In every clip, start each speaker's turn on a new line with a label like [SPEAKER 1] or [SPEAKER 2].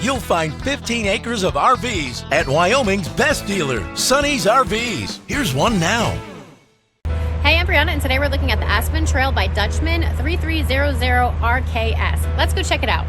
[SPEAKER 1] you'll find 15 acres of RVs at Wyoming's best dealer, Sonny's RVs. Here's one now.
[SPEAKER 2] Hey, I'm Brianna, and today we're looking at the Aspen Trail by Dutchmen RV-Aspen. Let's go check it out.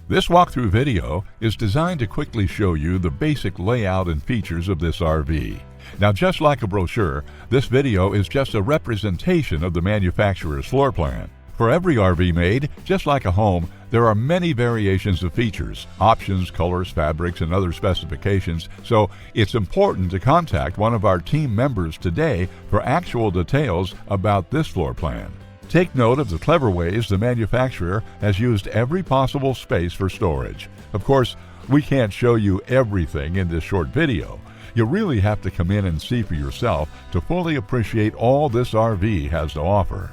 [SPEAKER 3] This walkthrough video is designed to quickly show you the basic layout and features of this RV. Now, just like a brochure, this video is just a representation of the manufacturer's floor plan. For every RV made, just like a home, there are many variations of features, options, colors, fabrics, and other specifications, so it's important to contact one of our team members today for actual details about this floor plan. Take note of the clever ways the manufacturer has used every possible space for storage. Of course, we can't show you everything in this short video. You really have to come in and see for yourself to fully appreciate all this RV has to offer.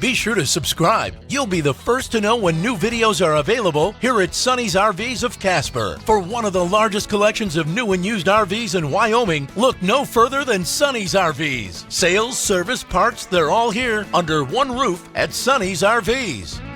[SPEAKER 1] Be sure to subscribe. You'll be the first to know when new videos are available here at Sonny's RVs of Casper. For one of the largest collections of new and used RVs in Wyoming, look no further than Sonny's RVs. Sales, service, parts, they're all here under one roof at Sonny's RVs.